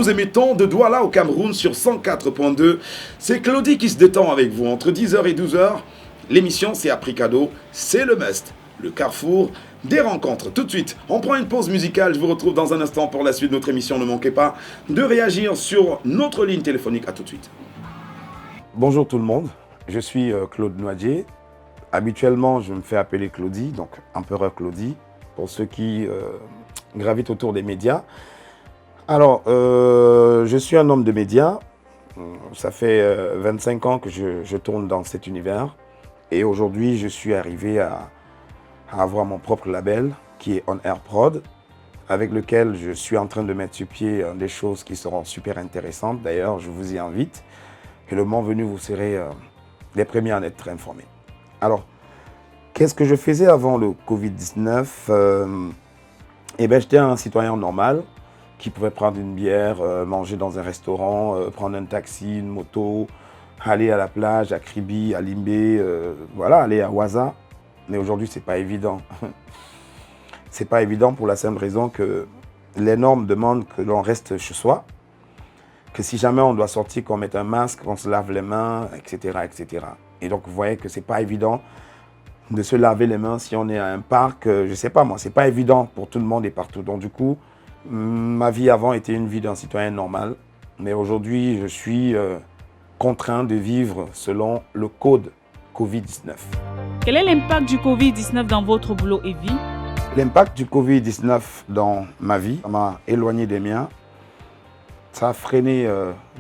nous émettons de Douala au Cameroun sur 104.2. C'est Claudie qui se détend avec vous entre 10h et 12h. L'émission c'est Apricado, c'est le must, le carrefour des rencontres. Tout de suite, on prend une pause musicale. Je vous retrouve dans un instant pour la suite de notre émission. Ne manquez pas de réagir sur notre ligne téléphonique. À tout de suite. Bonjour tout le monde, je suis Claude Noadier. Habituellement, je me fais appeler Claudie, donc Empereur Claudie, pour ceux qui gravitent autour des médias. Alors, je suis un homme de médias. Ça fait 25 ans que je tourne dans cet univers. Et aujourd'hui, je suis arrivé à avoir mon propre label, qui est On Air Prod, avec lequel je suis en train de mettre sur pied des choses qui seront super intéressantes. D'ailleurs, je vous y invite. Et le moment venu, vous serez les premiers à en être informés. Alors, qu'est-ce que je faisais avant le Covid-19 Eh bien, j'étais un citoyen normal qui pouvait prendre une bière, manger dans un restaurant, prendre un taxi, une moto, aller à la plage, à Kribi, à Limbé, voilà, aller à Ouaza. Mais aujourd'hui, c'est pas évident. C'est pas évident pour la simple raison que les normes demandent que l'on reste chez soi, que si jamais on doit sortir, qu'on mette un masque, qu'on se lave les mains, etc., etc. Et donc, vous voyez que c'est pas évident de se laver les mains si on est à un parc, je sais pas moi, c'est pas évident pour tout le monde et partout. Donc du coup, ma vie avant était une vie d'un citoyen normal, mais aujourd'hui, je suis contraint de vivre selon le code Covid-19. Quel est l'impact du Covid-19 dans votre boulot et vie? L'impact du Covid-19 dans ma vie, ça m'a éloigné des miens. Ça a freiné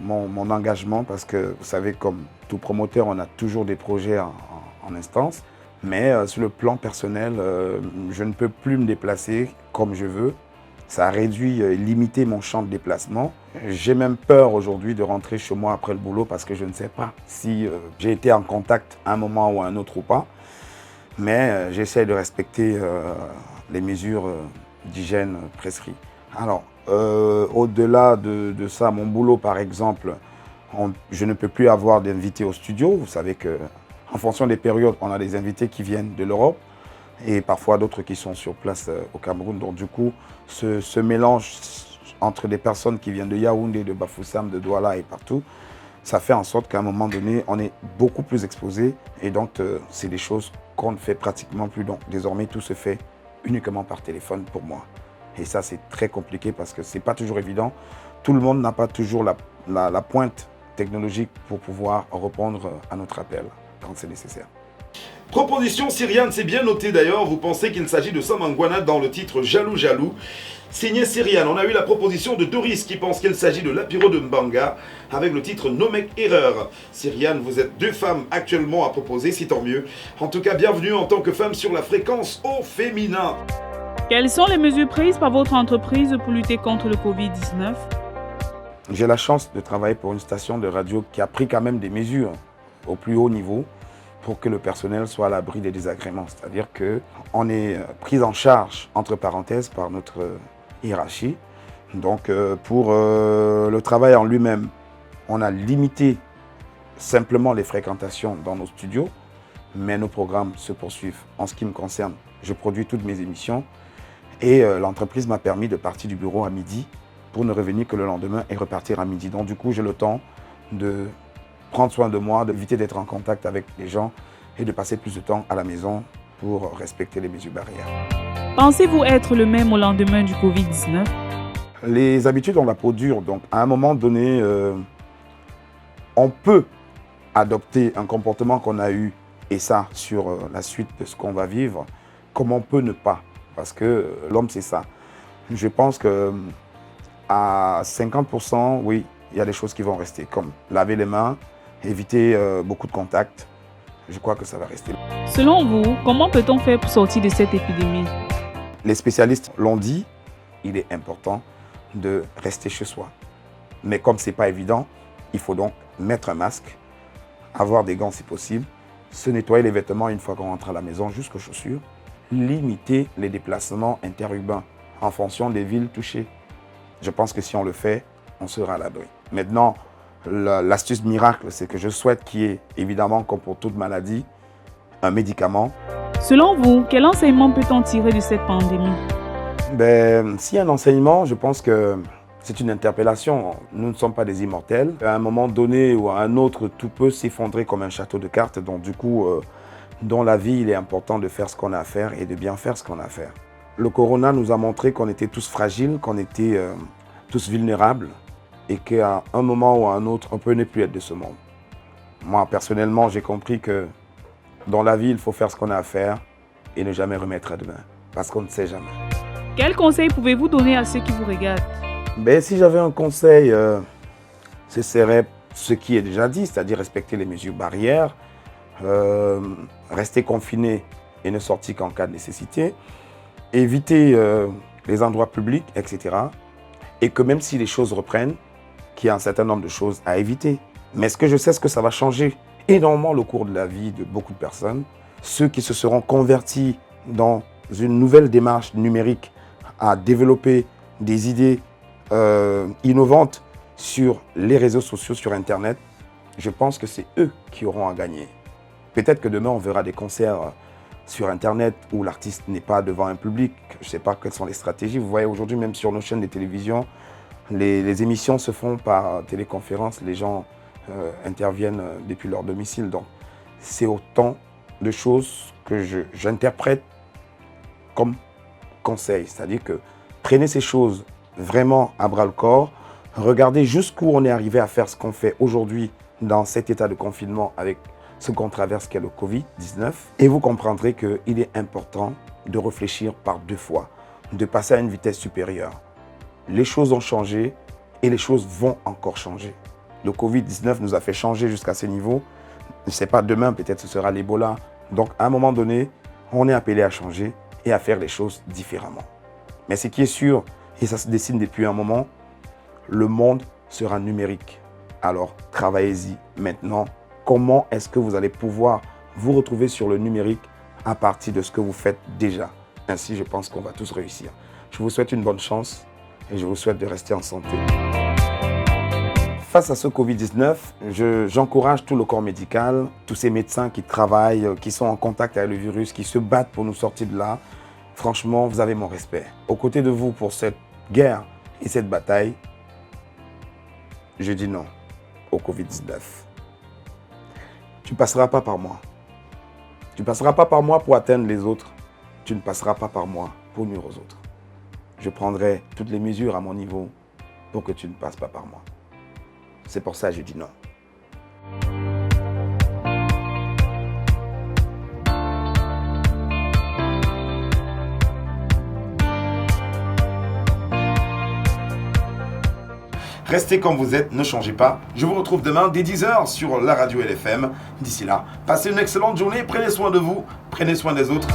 mon engagement parce que, vous savez, comme tout promoteur, on a toujours des projets en instance. Mais sur le plan personnel, je ne peux plus me déplacer comme je veux. Ça a réduit, limité mon champ de déplacement. J'ai même peur aujourd'hui de rentrer chez moi après le boulot parce que je ne sais pas si j'ai été en contact à un moment ou à un autre ou pas. Mais j'essaie de respecter les mesures d'hygiène prescrites. Alors, au-delà de ça, mon boulot par exemple, je ne peux plus avoir d'invités au studio. Vous savez qu'en fonction des périodes, on a des invités qui viennent de l'Europe et parfois d'autres qui sont sur place au Cameroun. Donc du coup, ce mélange entre des personnes qui viennent de Yaoundé, de Bafoussam, de Douala et partout, ça fait en sorte qu'à un moment donné, on est beaucoup plus exposé et donc c'est des choses qu'on ne fait pratiquement plus. Donc désormais, tout se fait uniquement par téléphone pour moi. Et ça, c'est très compliqué parce que ce n'est pas toujours évident. Tout le monde n'a pas toujours la pointe technologique pour pouvoir répondre à notre appel quand c'est nécessaire. Proposition Syriane, c'est bien noté d'ailleurs. Vous pensez qu'il s'agit de Sam Anguana dans le titre Jaloux Jaloux. Signé Syriane, on a eu la proposition de Doris qui pense qu'il s'agit de l'apiro de Mbanga avec le titre Nomek Erreur. Syriane, vous êtes deux femmes actuellement à proposer, c'est tant mieux. En tout cas, bienvenue en tant que femme sur la fréquence au féminin. Quelles sont les mesures prises par votre entreprise pour lutter contre le Covid-19? J'ai la chance de travailler pour une station de radio qui a pris quand même des mesures au plus haut niveau pour que le personnel soit à l'abri des désagréments. C'est-à-dire qu'on est pris en charge, entre parenthèses, par notre hiérarchie. Donc pour le travail en lui-même, on a limité simplement les fréquentations dans nos studios, mais nos programmes se poursuivent. En ce qui me concerne, je produis toutes mes émissions et l'entreprise m'a permis de partir du bureau à midi pour ne revenir que le lendemain et repartir à midi. Donc du coup, j'ai le temps de prendre soin de moi, d'éviter d'être en contact avec les gens et de passer plus de temps à la maison pour respecter les mesures barrières. Pensez-vous être le même au lendemain du Covid-19? Les habitudes ont la peau dure, donc à un moment donné, on peut adopter un comportement qu'on a eu, et ça sur la suite de ce qu'on va vivre, comme on peut ne pas, parce que l'homme c'est ça. Je pense qu'à 50%, oui, il y a des choses qui vont rester, comme laver les mains, éviter beaucoup de contacts. Je crois que ça va rester. Selon vous, comment peut-on faire pour sortir de cette épidémie? Les spécialistes l'ont dit, il est important de rester chez soi. Mais comme ce n'est pas évident, il faut donc mettre un masque, avoir des gants si possible, se nettoyer les vêtements une fois qu'on rentre à la maison jusqu'aux chaussures, limiter les déplacements interurbains en fonction des villes touchées. Je pense que si on le fait, on sera à l'abri. Maintenant, l'astuce miracle, c'est que je souhaite qu'il y ait, évidemment, comme pour toute maladie, un médicament. Selon vous, quel enseignement peut-on tirer de cette pandémie? S'il y a un enseignement, je pense que C'est une interpellation. Nous ne sommes pas des immortels. À un moment donné ou à un autre, tout peut s'effondrer comme un château de cartes. Donc du coup, dans la vie, il est important de faire ce qu'on a à faire et de bien faire ce qu'on a à faire. Le corona nous a montré qu'on était tous fragiles, qu'on était tous vulnérables et qu'à un moment ou à un autre, on peut ne plus être de ce monde. Moi, personnellement, j'ai compris que dans la vie, il faut faire ce qu'on a à faire et ne jamais remettre à demain, parce qu'on ne sait jamais. Quels conseils pouvez-vous donner à ceux qui vous regardent? Si j'avais un conseil, ce serait ce qui est déjà dit, c'est-à-dire respecter les mesures barrières, rester confiné et ne sortir qu'en cas de nécessité, éviter les endroits publics, etc. Et que même si les choses reprennent, qu'il y a un certain nombre de choses à éviter. Mais ce que je sais, c'est que ça va changer énormément le cours de la vie de beaucoup de personnes. Ceux qui se seront convertis dans une nouvelle démarche numérique à développer des idées innovantes sur les réseaux sociaux, sur Internet, je pense que c'est eux qui auront à gagner. Peut-être que demain, on verra des concerts sur Internet où l'artiste n'est pas devant un public. Je ne sais pas quelles sont les stratégies. Vous voyez aujourd'hui, même sur nos chaînes de télévision, les émissions se font par téléconférence. Les gens interviennent depuis leur domicile. Donc, c'est autant de choses que j'interprète comme conseil. C'est-à-dire que prenez ces choses vraiment à bras-le-corps. Regardez jusqu'où on est arrivé à faire ce qu'on fait aujourd'hui dans cet état de confinement avec ce qu'on traverse qu'est le Covid-19. Et vous comprendrez qu'il est important de réfléchir par deux fois, de passer à une vitesse supérieure. Les choses ont changé et les choses vont encore changer. Le Covid-19 nous a fait changer jusqu'à ce niveau. Je ne sais pas, demain peut-être ce sera l'Ebola. Donc à un moment donné, on est appelé à changer et à faire les choses différemment. Mais ce qui est sûr, et ça se dessine depuis un moment, le monde sera numérique. Alors travaillez-y maintenant. Comment est-ce que vous allez pouvoir vous retrouver sur le numérique à partir de ce que vous faites déjà? Ainsi, je pense qu'on va tous réussir. Je vous souhaite une bonne chance et je vous souhaite de rester en santé. Face à ce Covid-19, j'encourage tout le corps médical, tous ces médecins qui travaillent, qui sont en contact avec le virus, qui se battent pour nous sortir de là. Franchement, vous avez mon respect. Aux côtés de vous pour cette guerre et cette bataille, je dis non au Covid-19. Tu ne passeras pas par moi. Tu ne passeras pas par moi pour atteindre les autres. Tu ne passeras pas par moi pour nuire aux autres. Je prendrai toutes les mesures à mon niveau pour que tu ne passes pas par moi. C'est pour ça que je dis non. Restez comme vous êtes, ne changez pas. Je vous retrouve demain dès 10h sur la radio LFM. D'ici là, passez une excellente journée, prenez soin de vous, prenez soin des autres.